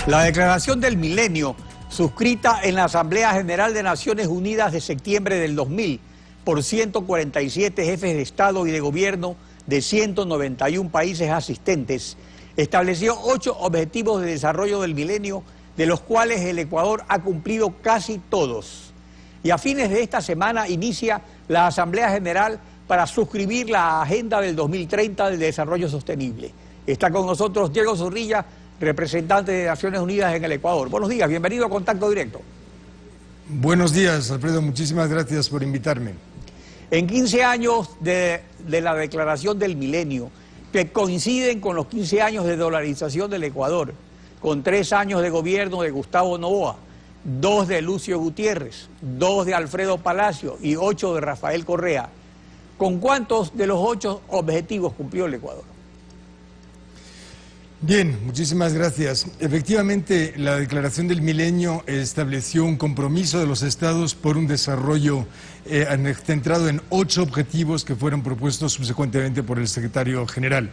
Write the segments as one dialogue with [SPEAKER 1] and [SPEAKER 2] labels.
[SPEAKER 1] La Declaración del Milenio, suscrita en la Asamblea General de Naciones Unidas de septiembre del 2000 por 147 jefes de Estado y de Gobierno de 191 países asistentes, estableció 8 objetivos de desarrollo del milenio, de los cuales el Ecuador ha cumplido casi todos. Y a fines de esta semana inicia la Asamblea General para suscribir la Agenda del 2030 del Desarrollo Sostenible. Está con nosotros Diego Zorrilla, representante de Naciones Unidas en el Ecuador. Buenos días, bienvenido a Contacto Directo.
[SPEAKER 2] Buenos días, Alfredo, muchísimas gracias por invitarme.
[SPEAKER 1] En 15 años de la Declaración del Milenio, que coinciden con los 15 años de dolarización del Ecuador, con 3 años de gobierno de Gustavo Noboa, 2 de Lucio Gutiérrez, 2 de Alfredo Palacio y 8 de Rafael Correa, ¿con cuántos de los 8 objetivos cumplió el Ecuador?
[SPEAKER 2] Bien, muchísimas gracias. Efectivamente, la Declaración del Milenio estableció un compromiso de los estados por un desarrollo centrado en 8 objetivos que fueron propuestos subsecuentemente por el secretario general.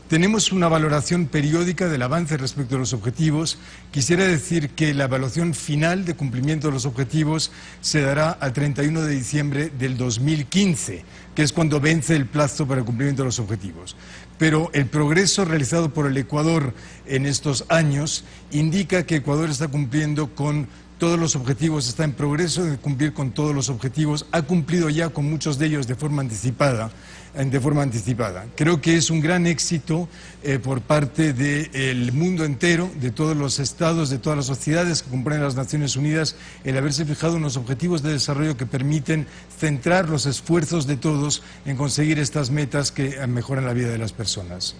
[SPEAKER 2] Tenemos una valoración periódica del avance respecto a los objetivos. Quisiera decir que la evaluación final de cumplimiento de los objetivos se dará al 31 de diciembre del 2015, que es cuando vence el plazo para el cumplimiento de los objetivos. Pero el progreso realizado por el Ecuador en estos años indica que Ecuador está cumpliendo con todos los objetivos, está en progreso de cumplir con todos los objetivos, ha cumplido ya con muchos de ellos de forma anticipada. Creo que es un gran éxito por parte del mundo entero, de todos los estados, de todas las sociedades que componen las Naciones Unidas, el haberse fijado unos objetivos de desarrollo que permiten centrar los esfuerzos de todos en conseguir estas metas que mejoran la vida de las personas.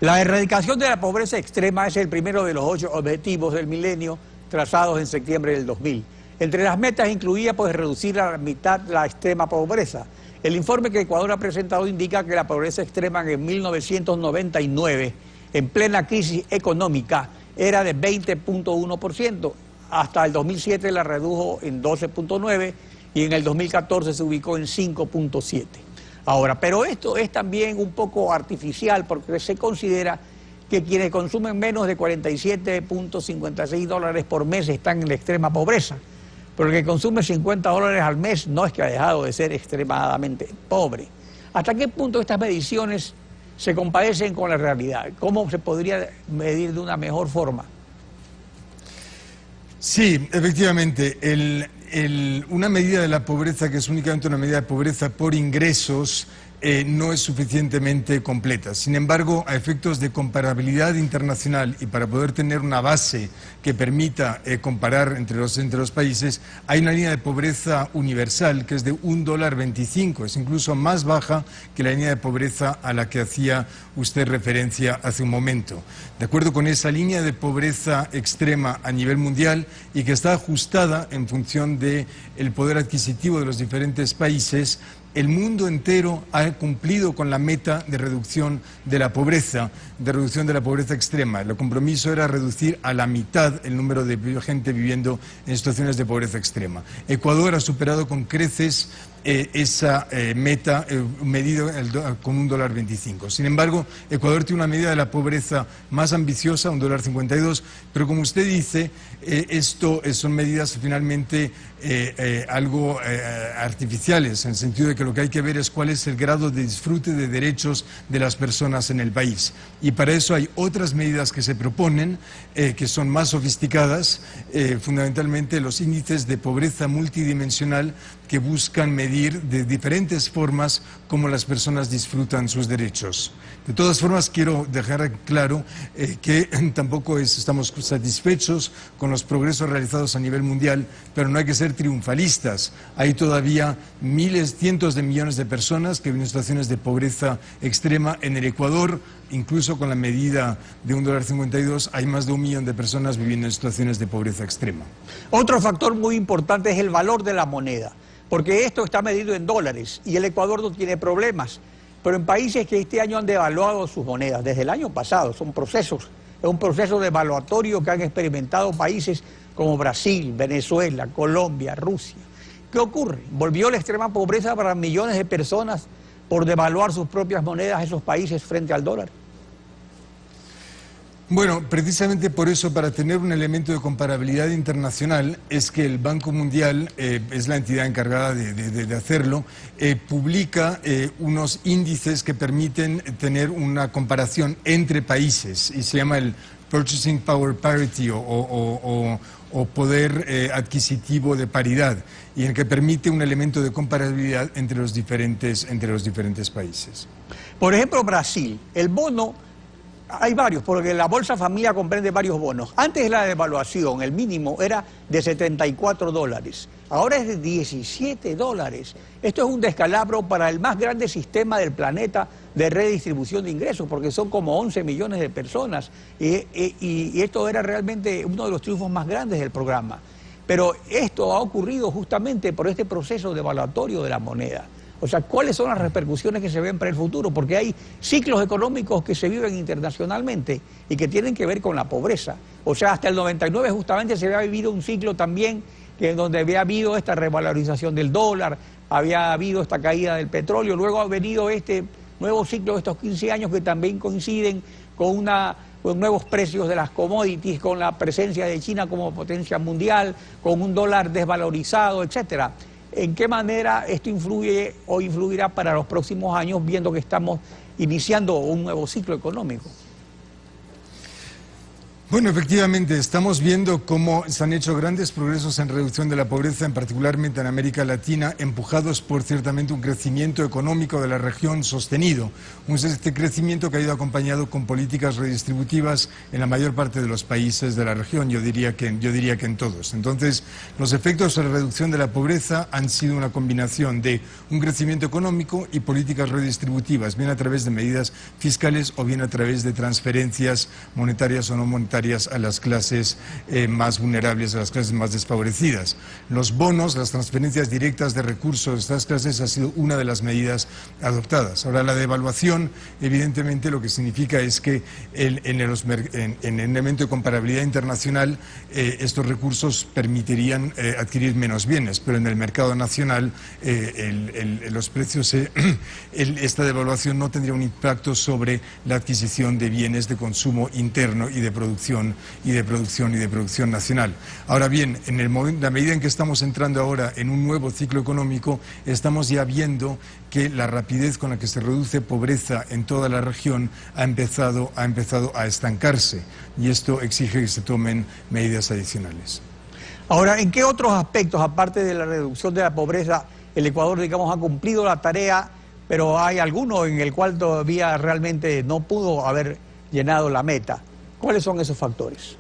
[SPEAKER 1] La erradicación de la pobreza extrema es el primero de los 8 objetivos del milenio trazados en septiembre del 2000. Entre las metas incluía reducir a la mitad la extrema pobreza. El informe que Ecuador ha presentado indica que la pobreza extrema en 1999, en plena crisis económica, era de 20.1%. Hasta el 2007 la redujo en 12.9% y en el 2014 se ubicó en 5.7%. Ahora, pero esto es también un poco artificial porque se considera que quienes consumen menos de $47.56 por mes están en la extrema pobreza. Pero el que consume $50 al mes no es que ha dejado de ser extremadamente pobre. ¿Hasta qué punto estas mediciones se compadecen con la realidad? ¿Cómo se podría medir de una mejor forma?
[SPEAKER 2] Sí, efectivamente, una medida de la pobreza que es únicamente una medida de pobreza por ingresos no es suficientemente completa. Sin embargo, a efectos de comparabilidad internacional y para poder tener una base que permita comparar entre los países, hay una línea de pobreza universal que es de $1.25, es incluso más baja que la línea de pobreza a la que hacía usted referencia hace un momento. De acuerdo con esa línea de pobreza extrema a nivel mundial y que está ajustada en función del poder adquisitivo de los diferentes países, el mundo entero ha cumplido con la meta de reducción de la pobreza extrema. El compromiso era reducir a la mitad el número de gente viviendo en situaciones de pobreza extrema. Ecuador ha superado con creces esa meta medida con $1.25. Sin embargo, Ecuador tiene una medida de la pobreza más ambiciosa, $1.52, pero como usted dice, esto son medidas finalmente algo artificiales, en el sentido de que lo que hay que ver es cuál es el grado de disfrute de derechos de las personas en el país. Y para eso hay otras medidas que se proponen, que son más sofisticadas, fundamentalmente los índices de pobreza multidimensional que buscan medir de diferentes formas cómo las personas disfrutan sus derechos. De todas formas, quiero dejar claro que tampoco estamos satisfechos con los progresos realizados a nivel mundial, pero no hay que ser triunfalistas. Hay todavía cientos de millones de personas que viven en situaciones de pobreza extrema. En el Ecuador, incluso con la medida de $1.52, hay más de 1 millón de personas viviendo en situaciones de pobreza extrema.
[SPEAKER 1] Otro factor muy importante es el valor de la moneda, porque esto está medido en dólares y el Ecuador no tiene problemas. Pero en países que este año han devaluado sus monedas, desde el año pasado, es un proceso devaluatorio que han experimentado países como Brasil, Venezuela, Colombia, Rusia. ¿Qué ocurre? ¿Volvió la extrema pobreza para millones de personas por devaluar sus propias monedas esos países frente al dólar?
[SPEAKER 2] Bueno, precisamente por eso, para tener un elemento de comparabilidad internacional, es que el Banco Mundial, es la entidad encargada de hacerlo, publica unos índices que permiten tener una comparación entre países, y se llama el Purchasing Power Parity o poder adquisitivo de paridad, y en el que permite un elemento de comparabilidad entre los diferentes países.
[SPEAKER 1] Por ejemplo, Brasil, el bono... Hay varios, porque la Bolsa Familia comprende varios bonos. Antes de la devaluación, el mínimo era de $74. Ahora es de $17. Esto es un descalabro para el más grande sistema del planeta de redistribución de ingresos, porque son como 11 millones de personas. Y esto era realmente uno de los triunfos más grandes del programa. Pero esto ha ocurrido justamente por este proceso devaluatorio de la moneda. O sea, ¿cuáles son las repercusiones que se ven para el futuro? Porque hay ciclos económicos que se viven internacionalmente y que tienen que ver con la pobreza. O sea, hasta el 99 justamente se había vivido un ciclo también que donde había habido esta revalorización del dólar, había habido esta caída del petróleo, luego ha venido este nuevo ciclo de estos 15 años que también coinciden con nuevos precios de las commodities, con la presencia de China como potencia mundial, con un dólar desvalorizado, etcétera. ¿En qué manera esto influye o influirá para los próximos años, viendo que estamos iniciando un nuevo ciclo económico?
[SPEAKER 2] Bueno, efectivamente, estamos viendo cómo se han hecho grandes progresos en reducción de la pobreza, particularmente en América Latina, empujados por ciertamente un crecimiento económico de la región sostenido. Este crecimiento que ha ido acompañado con políticas redistributivas en la mayor parte de los países de la región, yo diría que en todos. Entonces, los efectos de la reducción de la pobreza han sido una combinación de un crecimiento económico y políticas redistributivas, bien a través de medidas fiscales o bien a través de transferencias monetarias o no monetarias a las clases más vulnerables, a las clases más desfavorecidas. Los bonos, las transferencias directas de recursos de estas clases ha sido una de las medidas adoptadas. Ahora, la devaluación, evidentemente, lo que significa es que en el elemento de comparabilidad internacional estos recursos permitirían adquirir menos bienes, pero en el mercado nacional los precios, esta devaluación no tendría un impacto sobre la adquisición de bienes de consumo interno y de producción nacional. Ahora bien, en la medida en que estamos entrando ahora en un nuevo ciclo económico, estamos ya viendo que la rapidez con la que se reduce pobreza en toda la región ha empezado a estancarse, y esto exige que se tomen medidas adicionales.
[SPEAKER 1] Ahora, ¿en qué otros aspectos, aparte de la reducción de la pobreza, el Ecuador, digamos, ha cumplido la tarea, pero hay alguno en el cual todavía realmente no pudo haber llenado la meta? ¿Cuáles son esos factores?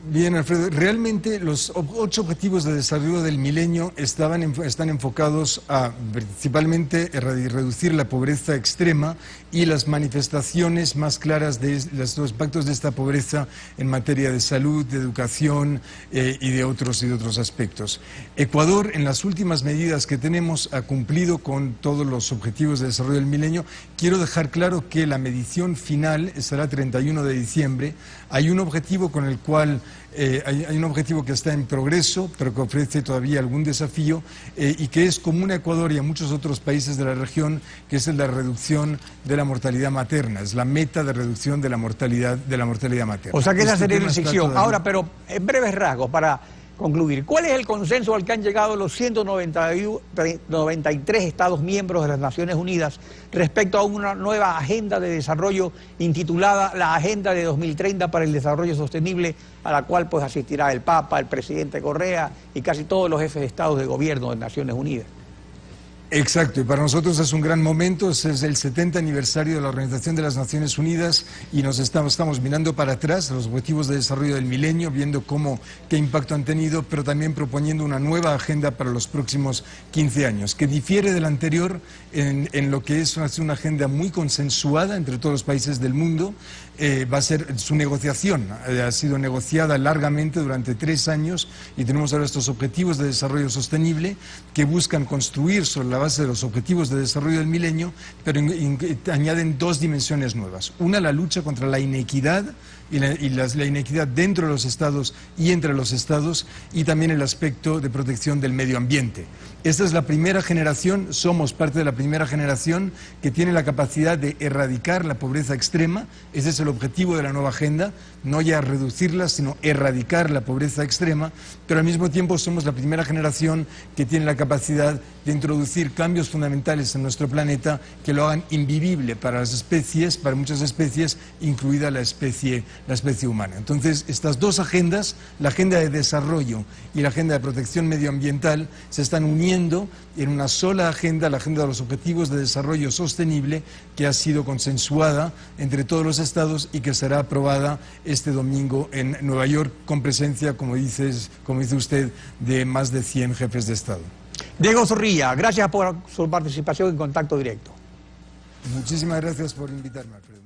[SPEAKER 2] Bien, Alfredo, realmente los 8 objetivos de desarrollo del milenio están enfocados a principalmente reducir la pobreza extrema y las manifestaciones más claras de los impactos de esta pobreza en materia de salud, de educación y de otros aspectos. Ecuador, en las últimas medidas que tenemos, ha cumplido con todos los objetivos de desarrollo del milenio. Quiero dejar claro que la medición final estará el 31 de diciembre. Hay un objetivo con el cual hay un objetivo que está en progreso, pero que ofrece todavía algún desafío y que es común a Ecuador y a muchos otros países de la región, que es la reducción de la mortalidad materna. Es la meta de reducción de la mortalidad materna.
[SPEAKER 1] O sea que esa sería la sección. Ahora, pero en breves rasgos, para concluir, ¿cuál es el consenso al que han llegado los 193 Estados miembros de las Naciones Unidas respecto a una nueva agenda de desarrollo intitulada la Agenda de 2030 para el Desarrollo Sostenible, a la cual pues asistirá el Papa, el presidente Correa y casi todos los jefes de Estado de gobierno de Naciones Unidas?
[SPEAKER 2] Exacto, y para nosotros es un gran momento, es el 70 aniversario de la Organización de las Naciones Unidas y nos estamos mirando para atrás los objetivos de desarrollo del milenio, viendo qué impacto han tenido, pero también proponiendo una nueva agenda para los próximos 15 años, que difiere de la anterior en lo que es una agenda muy consensuada entre todos los países del mundo. Va a ser su negociación, ha sido negociada largamente durante 3 años y tenemos ahora estos objetivos de desarrollo sostenible que buscan construir sobre la base de los objetivos de desarrollo del milenio, pero añaden 2 dimensiones nuevas. Una, la lucha contra la inequidad y la inequidad dentro de los estados y entre los estados, y también el aspecto de protección del medio ambiente. Esta es la primera generación, somos parte de la primera generación que tiene la capacidad de erradicar la pobreza extrema. Ese es el objetivo de la nueva agenda, no ya reducirla, sino erradicar la pobreza extrema, pero al mismo tiempo somos la primera generación que tiene la capacidad de introducir cambios fundamentales en nuestro planeta que lo hagan invivible para las especies, para muchas especies, incluida la especie humana. Entonces, estas dos agendas, la agenda de desarrollo y la agenda de protección medioambiental, se están uniendo en una sola agenda, la agenda de los Objetivos de Desarrollo Sostenible, que ha sido consensuada entre todos los estados y que será aprobada este domingo en Nueva York, con presencia, como dice usted, de más de 100 jefes de Estado.
[SPEAKER 1] Diego Zorrilla, gracias por su participación en Contacto Directo.
[SPEAKER 2] Muchísimas gracias por invitarme, Alfredo.